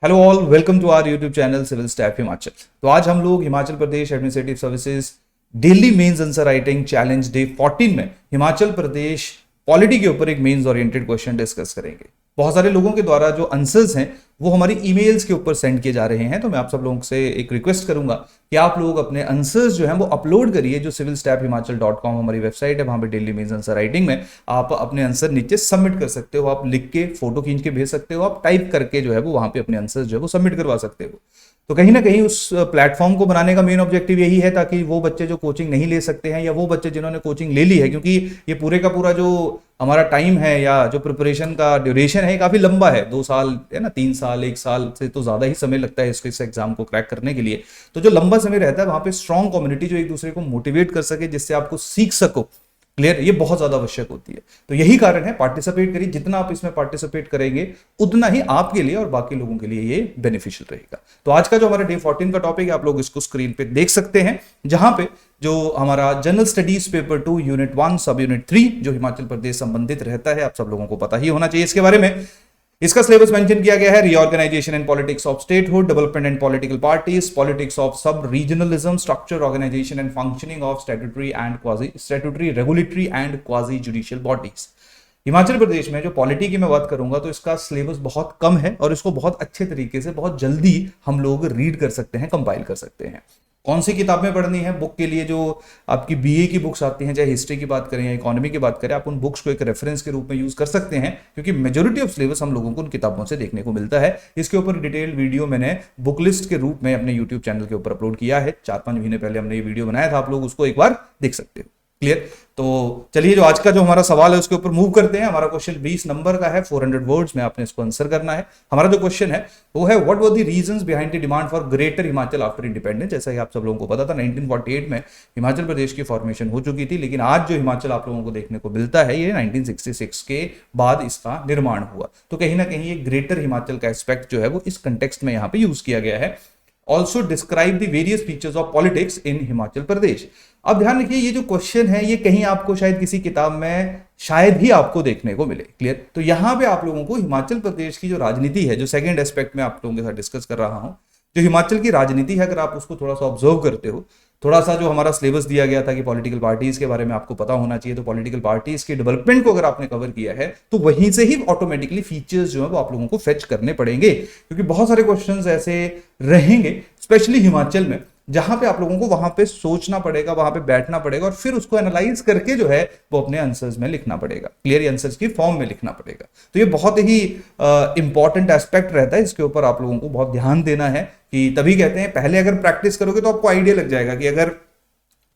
Hello all, welcome to our YouTube channel civil step Himachal. तो आज हम लोग Himachal Pradesh administrative services daily mains answer writing challenge day 14 में Himachal Pradesh polity के ऊपर एक मेंस ओरिएंटेड क्वेश्चन डिस्कस करेंगे। बहुत सारे लोगों के द्वारा जो आंसर्स हैं वो हमारी ईमेल्स के ऊपर सेंड किए जा रहे हैं, तो मैं आप सब लोगों से एक रिक्वेस्ट करूंगा कि आप लोग अपने आंसर्स जो हैं वो अपलोड करिए। जो civilstaphimachal.com हमारी वेबसाइट है, वहां पे डेली मेंस आंसर राइटिंग में आप अपने आंसर नीचे सबमिट कर सकते हो। आप लिख के फोटो खींच के भेज सकते हो, आप टाइप करके जो है वो वहां पे अपने आंसर्स जो है वो सबमिट करवा सकते हो। तो कहीं ना कहीं उस प्लेटफॉर्म को बनाने का मेन ऑब्जेक्टिव यही है ताकि वो बच्चे जो कोचिंग नहीं ले सकते हैं या वो बच्चे जिन्होंने कोचिंग ले ली है, क्योंकि ये पूरे का पूरा जो हमारा टाइम है या जो प्रिपरेशन का ड्यूरेशन है काफी लंबा है, 2 साल है ना, 3 साल, 1 साल से तो ज्यादा ही समय लगता है इस एग्जाम को क्रैक करने के लिए। तो जो लंबा समय रहता है वहां पे स्ट्रॉन्ग कम्युनिटी जो एक दूसरे को मोटिवेट कर सके, जिससे आपको सीख सको, क्लियर, ये बहुत ज्यादा आवश्यक होती है। तो यही कारण है, पार्टिसिपेट करिए। जितना आप इसमें पार्टिसिपेट करेंगे उतना ही आपके लिए और बाकी लोगों के लिए ये बेनिफिशियल रहेगा। तो आज का जो हमारा डे 14 का टॉपिक है, आप लोग इसको स्क्रीन पे देख सकते हैं, जहां पे जो हमारा जनरल स्टडीज पेपर 2 यूनिट 1 सब यूनिट 3 जो हिमाचल प्रदेश संबंधित रहता है, आप सब लोगों को पता ही होना चाहिए इसके बारे में। इसका सिलेबस मेंशन किया गया है: reorganisation and politics of statehood, development and political parties, politics of sub regionalism, structure, organisation and functioning of statutory regulatory and quasi judicial bodies. Himachal Pradesh में जो पॉलिटी की मैं बात करूंगा तो इसका सिलेबस बहुत कम है और इसको बहुत अच्छे तरीके से बहुत जल्दी हम लोग रीड कर सकते हैं, कंपाइल कर सकते हैं। कौन सी किताबें पढ़नी है बुक के लिए? जो आपकी बीए की बुक्स आती हैं, चाहे हिस्ट्री की बात करें या इकोनॉमी की बात करें, आप उन बुक्स को एक रेफरेंस के रूप में यूज कर सकते हैं, क्योंकि मेजोरिटी ऑफ सिलेबस हम लोगों को उन किताबों से देखने को मिलता है। इसके ऊपर डिटेल वीडियो मैंने बुक लिस्ट के रूप में अपने यूट्यूब चैनल के ऊपर अपलोड किया है। 4-5 महीने पहले हमने ये वीडियो बनाया था, आप लोग उसको एक बार देख सकते हो। क्लियर? तो चलिए, जो आज का जो हमारा सवाल है उसके ऊपर मूव करते हैं। हमारा क्वेश्चन 20 नंबर का है, 400 वर्ड्स में आपने इसको आंसर करना है। हमारा जो क्वेश्चन है वो है, what were the reasons behind the demand for greater Himachal after independence. जैसा कि आप सब लोगों को पता था, 1948 में हिमाचल प्रदेश की फॉर्मेशन हो चुकी थी, लेकिन आज जो हिमाचल आप लोगों को देखने को मिलता है ये 1966 के बाद इसका निर्माण हुआ। तो कहीं ना कहीं ये ग्रेटर हिमाचल का एस्पेक्ट जो है वो इस कंटेक्स्ट में यहाँ पे यूज किया गया है। Also describe the various features of politics in Himachal Pradesh. अब ध्यान रखिए, ये जो क्वेश्चन है ये कहीं आपको शायद किसी किताब में शायद ही आपको देखने को मिले। क्लियर? तो यहां पे आप लोगों को हिमाचल प्रदेश की जो राजनीति है, जो सेकंड एस्पेक्ट में आप लोगों के साथ डिस्कस कर रहा हूं, जो हिमाचल की राजनीति है, अगर आप उसको थोड़ा सा ऑब्जर्व करते हो, थोड़ा सा जो हमारा सिलेबस दिया गया था कि पॉलिटिकल पार्टीज के बारे में आपको पता होना चाहिए, तो पॉलिटिकल पार्टीज के डेवलपमेंट को अगर आपने कवर किया है तो वहीं से ही ऑटोमेटिकली फीचर्स जो है वो आप लोगों को फेच करने पड़ेंगे, क्योंकि बहुत सारे क्वेश्चंस ऐसे रहेंगे स्पेशली हिमाचल में जहां पे आप लोगों को वहां पे सोचना पड़ेगा, वहां पे बैठना पड़ेगा और फिर उसको एनालाइज करके जो है वो अपने आंसर्स में लिखना पड़ेगा, क्लियर आंसर्स की फॉर्म में लिखना पड़ेगा। तो ये बहुत ही इंपॉर्टेंट एस्पेक्ट रहता है, इसके ऊपर आप लोगों को बहुत ध्यान देना है। कि तभी कहते हैं पहले अगर प्रैक्टिस करोगे तो आपको आइडिया लग जाएगा कि अगर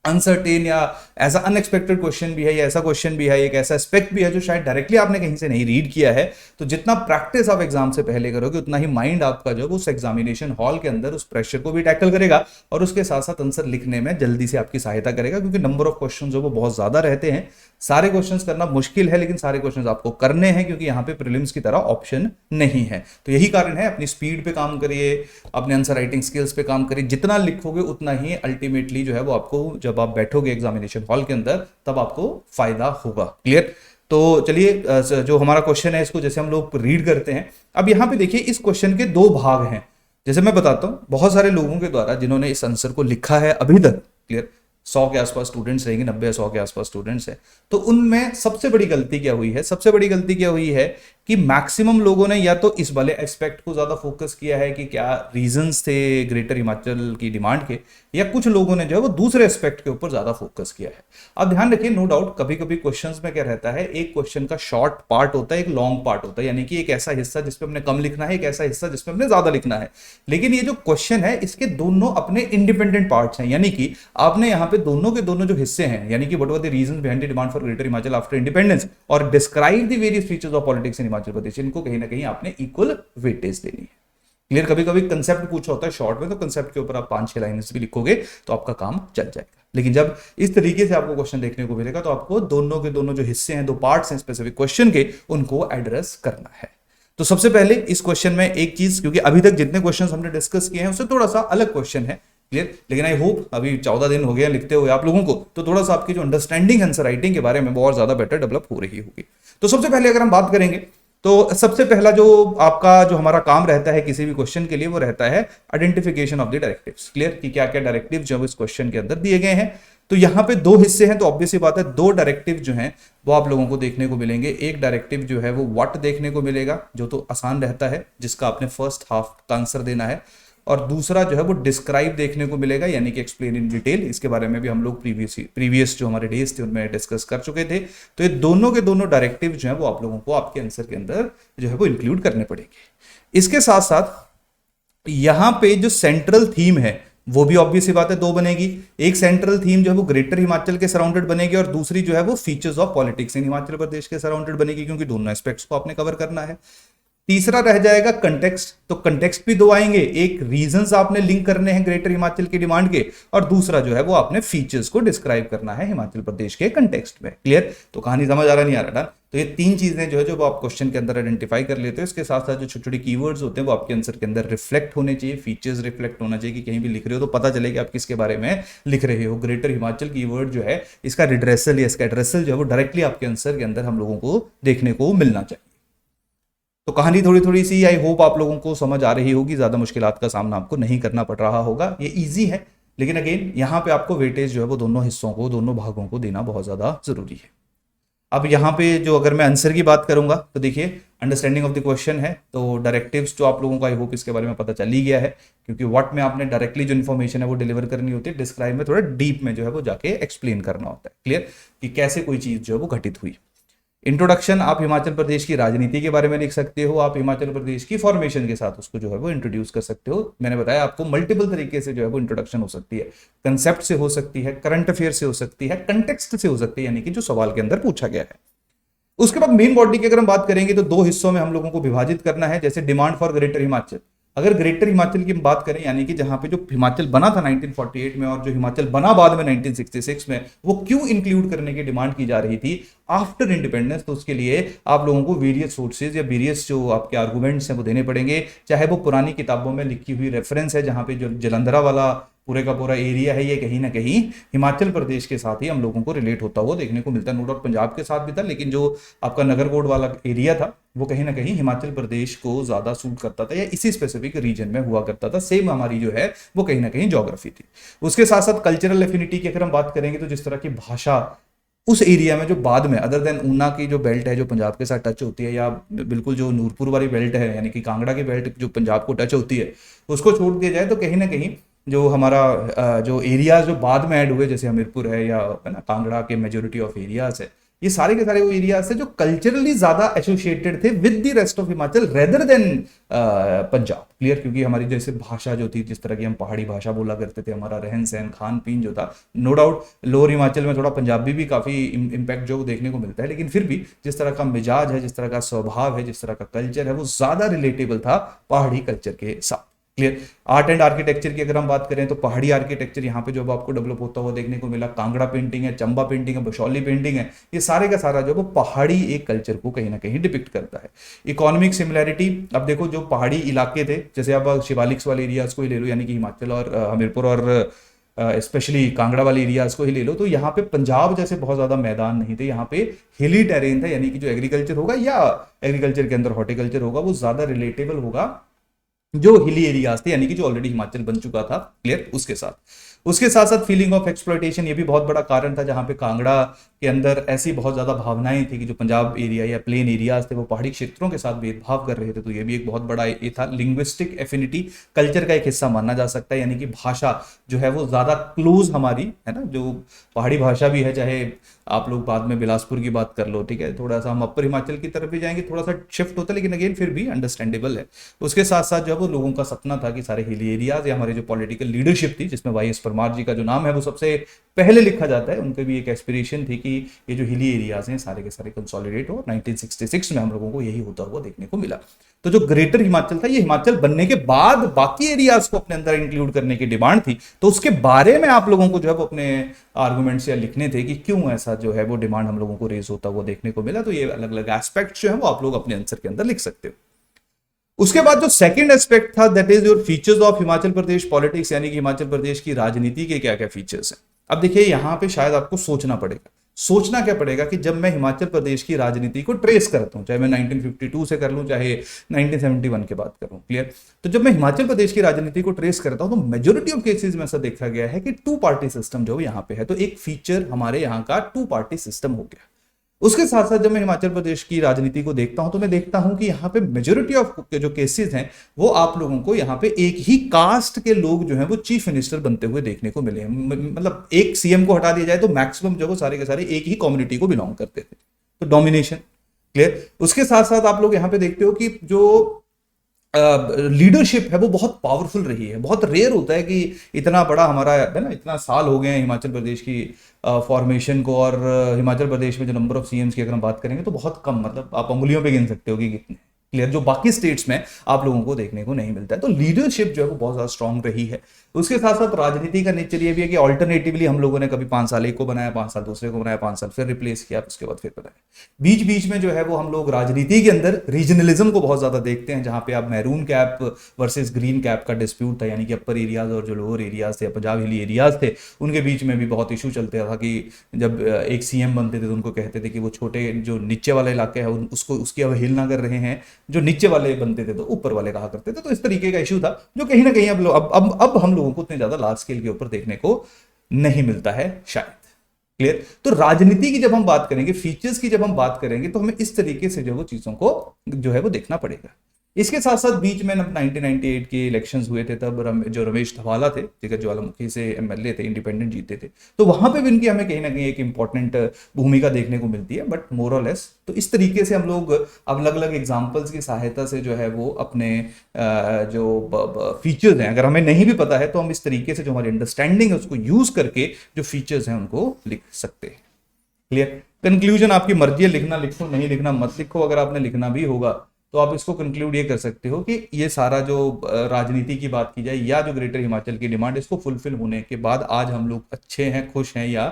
अनसर्टेन या ऐसा अनएक्सपेक्टेड क्वेश्चन भी है या ऐसा क्वेश्चन भी है, एक ऐसा एस्पेक्ट भी है जो शायद डायरेक्टली आपने कहीं से नहीं रीड किया है, तो जितना प्रैक्टिस आप एग्जाम से पहले करोगे उतना ही माइंड आपका जो उस एग्जामिनेशन हॉल के अंदर उस प्रेशर को भी टैकल करेगा और उसके साथ साथ आंसर लिखने में जल्दी से आपकी सहायता करेगा, क्योंकि नंबर ऑफ क्वेश्चन जो वो बहुत ज्यादा रहते हैं। सारे क्वेश्चंस करना मुश्किल है, लेकिन सारे क्वेश्चंस आपको करने हैं, क्योंकि यहाँ पे प्रीलिम्स की तरह ऑप्शन नहीं है। तो यही कारण है, अपनी स्पीड पे काम करिए, अपने आंसर राइटिंग स्किल्स पे काम करिए। जितना लिखोगे उतना ही अल्टीमेटली जो है वो आपको, जब आप बैठोगे एग्जामिनेशन हॉल के अंदर, तब आपको फायदा होगा। क्लियर? तो चलिए, जो हमारा क्वेश्चन है इसको जैसे हम लोग रीड करते हैं। अब यहाँ पे देखिए, इस क्वेश्चन के 2 भाग हैं। जैसे मैं बताता हूं, बहुत सारे लोगों के द्वारा जिन्होंने इस आंसर को लिखा है अभी तक, क्लियर, 100 के आसपास स्टूडेंट्स रहेंगे, 90-100 के आसपास स्टूडेंट्स हैं, तो उनमें सबसे बड़ी गलती क्या हुई है? सबसे बड़ी गलती क्या हुई है कि मैक्सिमम लोगों ने या तो इस वाले एस्पेक्ट को ज्यादा फोकस किया है कि क्या रीजंस थे ग्रेटर हिमाचल की डिमांड के, या कुछ लोगों ने जो है वो दूसरे एस्पेक्ट के ऊपर ज्यादा फोकस किया है। अब ध्यान रखिए, नो डाउट कभी कभी क्वेश्चंस में क्या रहता है, एक क्वेश्चन का शॉर्ट पार्ट होता है, एक लॉन्ग पार्ट होता है, यानी कि एक ऐसा हिस्सा जिसपे हमने कम लिखना है, एक ऐसा हिस्सा जिसपे हमने ज्यादा लिखना है। लेकिन ये जो क्वेश्चन है इसके दोनों अपने इंडिपेंडेंट पार्ट्स हैं, यानी कि आपने यहाँ पे दोनों के दोनों जो हिस्से हैं, यानी कि what were the reasons behind the demand for greater Himachal after independence और describe the various features of politics in Himachal Pradesh, इनको कहीं ना कहीं आपने इक्वल वेटेज देनी है। क्लियर? कभी कभी कंसेप्ट पूछा होता है शॉर्ट में, तो कंसेप्ट के ऊपर आप 5-6 लाइन्स भी लिखोगे तो आपका काम चल जाएगा। लेकिन जब इस तरीके से आपको क्वेश्चन देखने को मिलेगा तो आपको दोनों के दोनों जो हिस्से हैं, 2 पार्ट्स हैं स्पेसिफिक क्वेश्चन के, उनको एड्रेस करना है। तो सबसे पहले इस क्वेश्चन में एक चीज, क्योंकि अभी तक जितने क्वेश्चन हमने डिस्कस किए हैं उससे थोड़ा सा अलग क्वेश्चन है, क्लियर, लेकिन आई होप अभी 14 दिन हो गए लिखते हुए आप लोगों को, तो थोड़ा सा आपकी जो अंडरस्टैंडिंग आंसर राइटिंग के बारे में बहुत ज्यादा बेटर डेवलप हो रही होगी। तो सबसे पहले अगर हम बात करेंगे तो सबसे पहला जो आपका जो हमारा काम रहता है किसी भी क्वेश्चन के लिए वो रहता है identification of the directives. Clear कि क्या क्या डायरेक्टिव जो इस क्वेश्चन के अंदर दिए गए हैं। तो यहाँ पे दो हिस्से हैं, तो ऑब्वियस सी बात है दो डायरेक्टिव जो हैं वो आप लोगों को देखने को मिलेंगे। एक डायरेक्टिव जो है वो व्हाट देखने को मिलेगा, जो तो आसान रहता है, जिसका आपने फर्स्ट हाफ का आंसर देना है, और दूसरा जो है वो डिस्क्राइब देखने को मिलेगा, यानी कि एक्सप्लेन इन डिटेल। इसके बारे में भी हम लोग प्रीवियस जो हमारे डेज थे उनमें डिस्कस कर चुके थे। तो ये दोनों के दोनों डायरेक्टिव जो है वो आप लोगों को आपके आंसर के अंदर जो है वो इंक्लूड करने पड़ेंगे। इसके साथ साथ यहां पे जो सेंट्रल थीम है वो भी ऑब्वियस सी बात है दो बनेगी। एक सेंट्रल थीम जो है वो ग्रेटर हिमाचल के सराउंडेड बनेगी, और दूसरी जो है वो features of politics in Himachal Pradesh के सराउंडेड बनेगी, क्योंकि दोनों एस्पेक्ट्स को आपने कवर करना है। तीसरा रह जाएगा कंटेक्स्ट, तो कंटेक्स्ट भी दो आएंगे, एक रीजंस आपने लिंक करने हैं ग्रेटर हिमाचल की डिमांड के, और दूसरा जो है वो आपने फीचर्स को डिस्क्राइब करना है हिमाचल प्रदेश के कंटेक्स्ट में। क्लियर? तो कहानी समझ आ रहा नहीं आ रहा? तो ये तीन चीजें जो है जो आप क्वेश्चन के अंदर आइडेंटिफाई कर लेते हो। इसके साथ साथ जो छोटे छोटे कीवर्ड्स होते हैं वो आपके आंसर के अंदर रिफ्लेक्ट होने चाहिए, फीचर्स रिफ्लेक्ट होना चाहिए, कि कहीं भी लिख रहे हो तो पता चले कि आप किसके बारे में लिख रहे हो। ग्रेटर हिमाचल कीवर्ड जो है इसका रिड्रेसल या इसका एड्रेसल जो है वो डायरेक्टली आपके आंसर के अंदर हम लोगों को देखने को मिलना चाहिए। तो कहानी थोड़ी थोड़ी सी आई होप आप लोगों को समझ आ रही होगी, ज्यादा मुश्किलात का सामना आपको नहीं करना पड़ रहा होगा, ये इजी है। लेकिन अगेन यहाँ पे आपको वेटेज जो है वो दोनों हिस्सों को, दोनों भागों को देना बहुत ज्यादा जरूरी है। अब यहाँ पे जो अगर मैं आंसर की बात करूंगा तो देखिए अंडरस्टैंडिंग ऑफ द क्वेश्चन है, तो डायरेक्टिव्स जो आप लोगों को आई होप इसके बारे में पता चल ही गया है, क्योंकि व्हाट में आपने डायरेक्टली जो इन्फॉर्मेशन है वो डिलीवर करनी होती है, डिस्क्राइब में थोड़ा डीप में जो है वो जाके एक्सप्लेन करना होता है। क्लियर? कि कैसे कोई चीज जो है वो घटित हुई। इंट्रोडक्शन आप हिमाचल प्रदेश की राजनीति के बारे में लिख सकते हो, आप हिमाचल प्रदेश की फॉर्मेशन के साथ उसको जो है वो इंट्रोड्यूस कर सकते हो। मैंने बताया आपको मल्टीपल तरीके से जो है वो इंट्रोडक्शन हो सकती है, कंसेप्ट से हो सकती है, करंट अफेयर से हो सकती है, कंटेक्स्ट से हो सकती है, यानी कि जो सवाल के अंदर पूछा गया है। उसके बाद मेन बॉडी की अगर हम बात करेंगे तो दो हिस्सों में हम लोगों को विभाजित करना है। जैसे डिमांड फॉर ग्रेटर हिमाचल, अगर ग्रेटर हिमाचल की हम बात करें, यानी कि जहां पे जो हिमाचल बना था 1948 में और जो हिमाचल बना बाद में 1966 में, वो क्यों इंक्लूड करने की डिमांड की जा रही थी आफ्टर इंडिपेंडेंस, तो उसके लिए आप लोगों को वेरियस सोर्सेज या वेरियस जो आपके आर्गुमेंट्स हैं वो देने पड़ेंगे। चाहे वो पुरानी किताबों में लिखी हुई रेफरेंस है, जहां पे जो जलंधरा वाला पूरे का पूरा एरिया है ये कहीं ना कहीं हिमाचल प्रदेश के साथ ही हम लोगों को रिलेट होता हुआ देखने को मिलता है। नो डाउट पंजाब के साथ भी था, लेकिन जो आपका नगरकोट वाला एरिया था वो कहीं ना कहीं हिमाचल प्रदेश को ज्यादा सूट करता था, या इसी स्पेसिफिक रीजन में हुआ करता था। सेम हमारी जो है वो कहीं ना कहीं ज्योग्राफी थी। उसके साथ साथ कल्चरल एफिनिटी की अगर हम बात करेंगे तो जिस तरह की भाषा उस एरिया में जो बाद में अदर देन ऊना की जो बेल्ट है जो पंजाब के साथ टच होती है, या बिल्कुल जो नूरपुर वाली बेल्ट है यानी कि कांगड़ा की बेल्ट जो पंजाब को टच होती है, उसको छोड़ दिया जाए तो कहीं ना कहीं जो हमारा जो एरियाज जो बाद में ऐड हुए, जैसे हमीरपुर है या है ना कांगड़ा के मेजोरिटी ऑफ एरियाज है, ये सारे के सारे वो एरियाज थे जो कल्चरली ज्यादा एसोसिएटेड थे with the rest of Himachal rather than Punjab. Clear? क्योंकि हमारी जैसे भाषा जो थी, जिस तरह की हम पहाड़ी भाषा बोला करते थे, हमारा रहन सहन खान पीन जो था, नो डाउट लोअर हिमाचल में थोड़ा पंजाबी भी काफी इम्पैक्ट जो देखने को मिलता है, लेकिन फिर भी जिस तरह का मिजाज है, जिस तरह का स्वभाव है, जिस तरह का कल्चर है, वो ज्यादा रिलेटेबल था पहाड़ी कल्चर के साथ। क्लियर? आर्ट एंड आर्किटेक्चर की अगर हम बात करें तो पहाड़ी आर्किटेक्चर यहाँ पे जो आपको डेवलप होता हुआ देखने को मिला, कांगड़ा पेंटिंग है, चंबा पेंटिंग है, बशौली पेंटिंग है, ये सारे का सारा जो वो पहाड़ी एक कल्चर को कहीं ना कहीं डिपिक्ट करता है। इकोनॉमिक सिमिलैरिटी, अब देखो जो पहाड़ी इलाके थे, जैसे आप शिवालिक्स वाले एरियाज को ही ले लो, यानी कि हिमाचल और हमीरपुर और स्पेशली कांगड़ा वाले एरियाज को ही ले लो, तो यहाँ पे पंजाब जैसे बहुत ज्यादा मैदान नहीं थे, यहाँ पे हिली टेरेन था, यानी कि जो एग्रीकल्चर होगा या एग्रीकल्चर के अंदर हॉर्टिकल्चर होगा वो ज्यादा रिलेटेबल होगा जो हिली एरियाज थे, यानी कि जो ऑलरेडी हिमाचल बन चुका था। क्लियर? उसके साथ साथ फीलिंग ऑफ एक्सप्लॉयटेशन, ये भी बहुत बड़ा कारण था, जहां पे कांगड़ा के अंदर ऐसी बहुत ज्यादा भावनाएं थी कि जो पंजाब एरिया या प्लेन एरियाज थे वो पहाड़ी क्षेत्रों के साथ भेदभाव कर रहे थे। तो ये भी एक बहुत बड़ा ये था। लिंग्विस्टिक एफिनिटी कल्चर का एक हिस्सा माना जा सकता है, यानी कि भाषा जो है वो ज्यादा क्लोज हमारी है ना, जो पहाड़ी भाषा भी है, चाहे आप लोग बाद में बिलासपुर की बात कर लो, ठीक है, थोड़ा सा हम अपर हिमाचल की तरफ भी जाएंगे, थोड़ा सा शिफ्ट होता है, लेकिन अगेन फिर भी अंडरस्टैंडेबल है। उसके साथ साथ जो है वो लोगों का सपना था कि सारे हिली एरियाज या हमारे जो पॉलिटिकल लीडरशिप थी, जिसमें वाई एस परमार जी का जो नाम है वो सबसे पहले लिखा जाता है, उनके भी एक एस्पिरेशन थी कि ये जो हिली एरियाज हैं सारे के सारे कंसोलिडेट हो। 1966 में हम लोगों को यही होता हुआ देखने को मिला। तो जो ग्रेटर हिमाचल था, ये हिमाचल बनने के बाद बाकी एरियाज को अपने अंदर इंक्लूड करने की डिमांड थी, तो उसके बारे में आप लोगों को जो है वो अपने आर्गुमेंट्स या लिखने थे कि क्यों ऐसा जो है वो डिमांड हम लोगों को रेज होता हुआ देखने को मिला। तो ये अलग अलग एस्पेक्ट जो है वो आप लोग अपने आंसर के अंदर लिख सकते हो। उसके बाद जो सेकंड एस्पेक्ट था, that is your features of Himachal Pradesh politics, यानी कि हिमाचल प्रदेश की राजनीति के क्या क्या फीचर्स हैं। अब देखिए यहाँ पे शायद आपको सोचना पड़ेगा, सोचना क्या पड़ेगा कि जब मैं हिमाचल प्रदेश की राजनीति को ट्रेस करता हूं, चाहे मैं 1952 से कर लूं चाहे 1971 के बाद करूं, क्लियर। तो जब मैं हिमाचल प्रदेश की राजनीति को ट्रेस करता हूं तो मेजोरिटी ऑफ केसेस में ऐसा देखा गया है कि टू पार्टी सिस्टम जो यहां पे है, तो एक फीचर हमारे यहां का टू पार्टी सिस्टम हो गया। उसके साथ साथ जब मैं हिमाचल प्रदेश की राजनीति को देखता हूं तो मैं देखता हूं कि यहाँ पे मेजोरिटी ऑफ जो केसेस हैं वो आप लोगों को यहाँ पे एक ही कास्ट के लोग जो हैं वो चीफ मिनिस्टर बनते हुए देखने को मिले हैं। मतलब एक सीएम को हटा दिया जाए तो मैक्सिमम जो वो सारे के सारे एक ही कम्युनिटी को बिलोंग करते थे, तो डोमिनेशन, क्लियर। उसके साथ साथ आप लोग यहाँ पे देखते हो कि जो लीडरशिप है वो बहुत पावरफुल रही है। बहुत रेयर होता है कि इतना बड़ा हमारा है ना, इतना साल हो गए हैं हिमाचल प्रदेश की फॉर्मेशन को, और हिमाचल प्रदेश में जो नंबर ऑफ सीएम्स की अगर हम बात करेंगे तो बहुत कम, मतलब आप उंगलियों पे गिन सकते हो कि कितने, क्लियर, जो बाकी स्टेट्स में आप लोगों को देखने को नहीं मिलता है। तो लीडरशिप जो है वो बहुत ज्यादा स्ट्रांग रही है। उसके साथ साथ राजनीति का नेचर ये भी है कि ऑल्टरनेटिवली हम लोगों ने कभी 5 साल एक को बनाया, 5 साल दूसरे को बनाया, 5 साल फिर रिप्लेस किया, उसके बाद फिर बनाया। बीच बीच में जो है वो हम लोग राजनीति के अंदर रीजनलिज्म को बहुत ज्यादा देखते हैं, जहां पे आप maroon cap versus green cap का डिस्प्यूट था, यानी कि अपर एरियाज और जो लोअर एरियाज थे, पंजाब हिली एरियाज थे, उनके बीच में भी बहुत इशू चलता था कि जब एक सीएम बनते थे तो उनको कहते थे कि वो छोटे जो नीचे वाले इलाके हैं उसको उसकी अवहेलना कर रहे हैं, जो नीचे वाले बनते थे तो ऊपर वाले कहा करते थे। तो इस तरीके का इशू था जो कहीं ना कहीं अब हम लोगों को उतने ज्यादा लार्ज स्केल के ऊपर देखने को नहीं मिलता है शायद, क्लियर। तो राजनीति की जब हम बात करेंगे, फीचर्स की जब हम बात करेंगे, तो हमें इस तरीके से जो वो चीजों को जो है वो देखना पड़ेगा। इसके साथ साथ बीच में 1998 के इलेक्शंस हुए थे, तब जो रमेश धवाला थे, दिग्गज ज्वालामुखी से एमएलए थे, इंडिपेंडेंट जीते थे, तो वहां पे भी इनकी हमें कहीं ना कहीं एक इंपॉर्टेंट भूमिका देखने को मिलती है, बट मोर और लेस। तो इस तरीके से हम लोग अलग अलग एग्जाम्पल्स की सहायता से जो है वो अपने जो फीचर्स हैं, अगर हमें नहीं भी पता है तो हम इस तरीके से जो हमारी अंडरस्टैंडिंग है उसको यूज करके जो फीचर्स हैं उनको लिख सकते हैं, क्लियर। कंक्लूजन आपकी मर्जी है, लिखना लिखो, नहीं लिखना मत लिखो। अगर आपने लिखना भी होगा तो आप इसको कंक्लूड ये कर सकते हो कि ये सारा जो राजनीति की बात की जाए या जो ग्रेटर हिमाचल की डिमांड, इसको फुलफिल होने के बाद आज हम लोग अच्छे हैं, खुश हैं या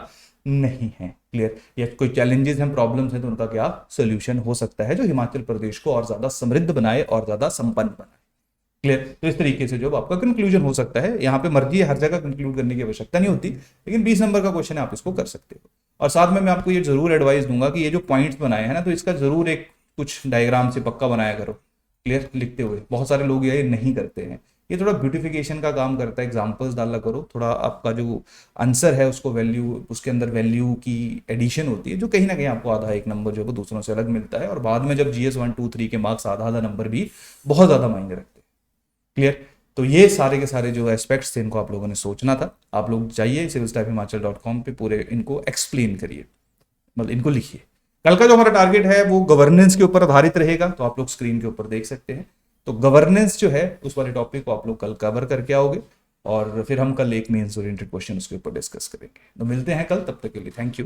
नहीं हैं, क्लियर। या कोई चैलेंजेस हैं, प्रॉब्लम्स हैं, तो उनका क्या सोल्यूशन हो सकता है जो हिमाचल प्रदेश को और ज्यादा समृद्ध बनाए और ज्यादा संपन्न बनाए, क्लियर। तो इस तरीके से जो आपका कंक्लूजन हो सकता है, यहाँ पे मर्जी है, हर जगह कंक्लूड करने की आवश्यकता नहीं होती, लेकिन 20 नंबर का क्वेश्चन है, आप इसको कर सकते हो। और साथ में मैं आपको ये जरूर एडवाइस दूंगा कि ये जो पॉइंट्स बनाए हैं ना, तो इसका जरूर एक कुछ डायग्राम से पक्का बनाया करो, क्लियर, लिखते हुए। बहुत सारे लोग ये नहीं करते हैं, ये थोड़ा ब्यूटिफिकेशन का काम करता है, एग्जांपल्स डाला करो, थोड़ा आपका जो आंसर है उसको वैल्यू, उसके अंदर वैल्यू की एडिशन होती है, जो कहीं ना कहीं आपको आधा एक नंबर जो है वो दूसरों से अलग मिलता है, और बाद में जब GS 1 2 3 के मार्क्स आधा आधा नंबर भी बहुत ज्यादा मायने रखते हैं, क्लियर। तो ये सारे के सारे जो एस्पेक्ट्स थे इनको आप लोगों ने सोचना था। आप लोग जाइए civilstaphimachal.com पे, पूरे इनको एक्सप्लेन करिए, मतलब इनको लिखिए। कल का जो हमारा टारगेट है वो गवर्नेंस के ऊपर आधारित रहेगा, तो आप लोग स्क्रीन के ऊपर देख सकते हैं। तो गवर्नेंस जो है उस वाले टॉपिक को आप लोग कल कवर करके आओगे, और फिर हम कल एक मेंस ओरिएंटेड क्वेश्चन उसके ऊपर डिस्कस करेंगे। तो मिलते हैं कल, तब तक के लिए थैंक यू।